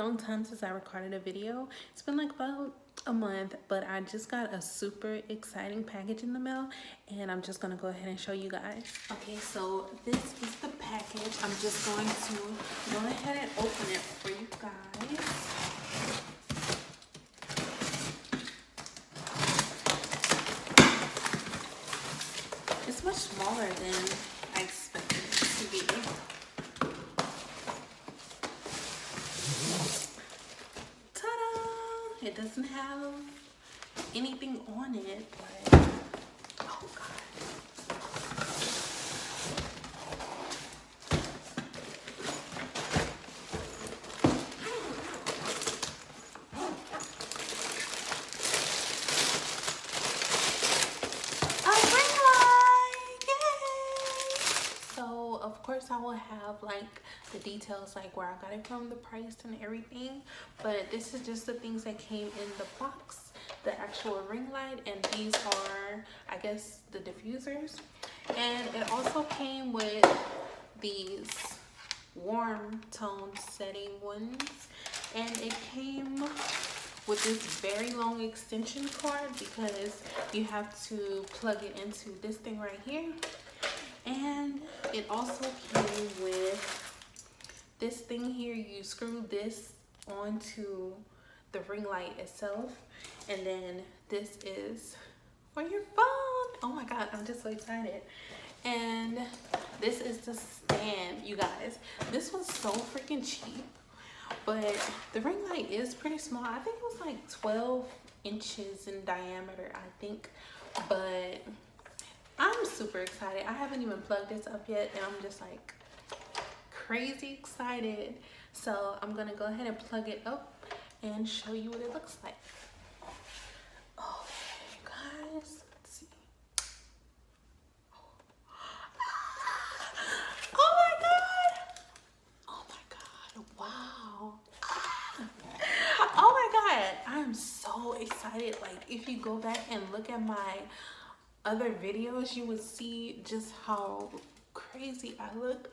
long time since I recorded a video. It's been like about a month, but I just got a super exciting package in the mail and I'm just gonna go ahead and show you guys. Okay, so this is the package. I'm just going to go ahead and open it for you guys. It's much smaller than I expected it to be. Ta-da! It doesn't have anything on it, but oh god. So of course I will have like the details, like where I got it from, the price and everything, but this is just the things that came in the box: the actual ring light, and these are, I guess, the diffusers. And it also came with these warm tone setting ones, and it came with this very long extension cord because you have to plug it into this thing right here. And it also came with this thing here. You screw this onto the ring light itself, and then this is for your phone. Oh my god, I'm just so excited. And this is the stand, you guys. This was so freaking cheap, but the ring light is pretty small. I think it was like 12 inches in diameter, I think, but I'm super excited. I haven't even plugged this up yet, and I'm just like crazy excited. So I'm gonna go ahead and plug it up and show you what it looks like. Okay, guys, let's see. Oh my god! Oh my god! Wow! Oh my god! I'm so excited. Like, if you go back and look at my other videos, you would see just how crazy I look.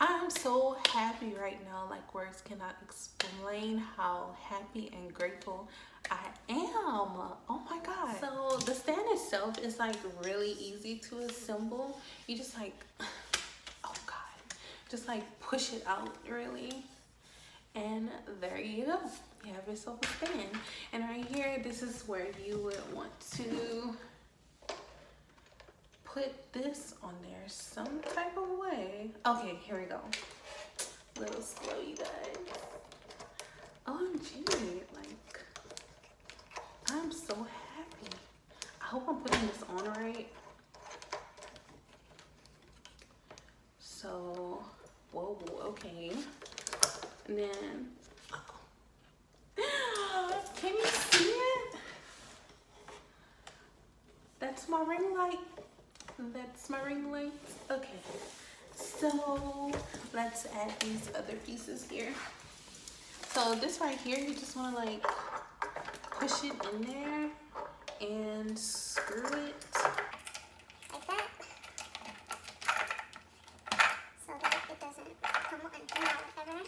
I'm so happy right now, like words cannot explain how happy and grateful I am. Oh my god. So the stand itself is like really easy to assemble. You just like, oh god, just like push it out really, and there you go. You have yourself a stand. And right here, this is where you would want to put this on there some type of way. Okay, here we go. A little slow, you guys. OMG, like, I'm so happy. I hope I'm putting this on right. So, whoa, okay. And then, can you see it? That's my ring light. That's my ring light. Okay, so let's add these other pieces here. So this right here, you just want to like push it in there and screw it like that, so that it doesn't come out ever.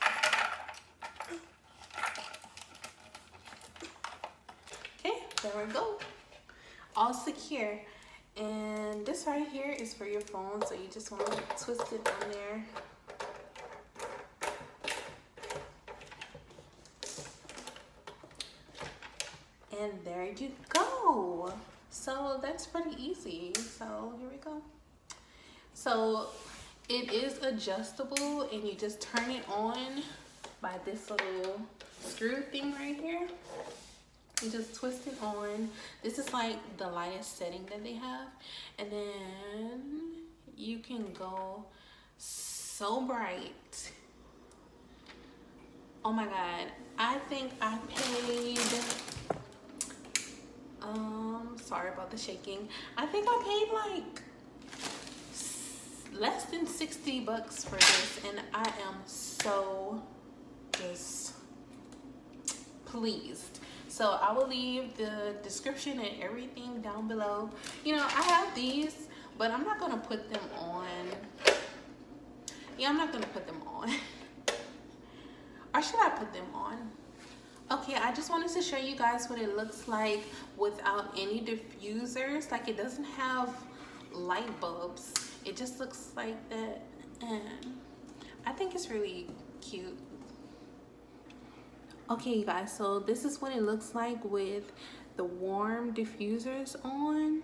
Okay, there we go, all secure. And this right here is for your phone, so you just want to twist it in there. And there you go. So that's pretty easy. So here we go. So it is adjustable, and you just turn it on by this little screw thing right here. You just twist it on. This is like the lightest setting that they have, and then you can go so bright. Oh my god, I think I paid sorry about the shaking. I think I paid like less than 60 bucks for this, and I am so just pleased. So I will leave the description and everything down below. You know, I have these, but I'm not gonna put them on Yeah, I'm not gonna put them on. Or should I put them on? Okay, I just wanted to show you guys what it looks like without any diffusers. Like, it doesn't have light bulbs. It just looks like that. And I think it's really cute. Okay, you guys, so this is what it looks like with the warm diffusers on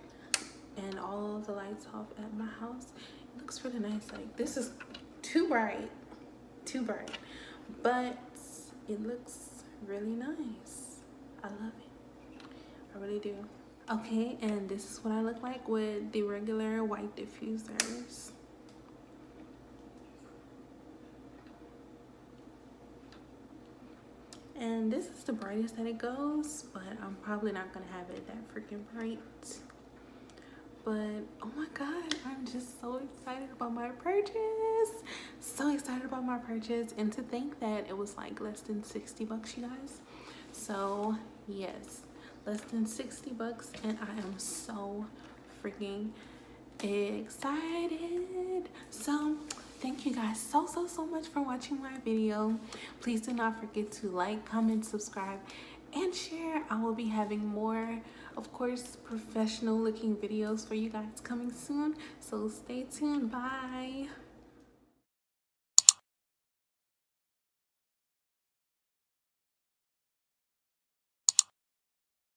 and all of the lights off at my house. It looks really nice. Like, this is too bright, but it looks really nice. I love it. I really do. Okay, and this is what I look like with the regular white diffusers. And this is the brightest that it goes, but I'm probably not gonna have it that freaking bright. But oh my god, I'm just so excited about my purchase. So excited about my purchase, and to think that it was like less than 60 bucks, you guys. So yes, less than 60 bucks, and I am so freaking excited. So thank you guys so much for watching my video. Please do not forget to like, comment, subscribe, and share. I will be having more, of course, professional looking videos for you guys coming soon, so stay tuned. Bye.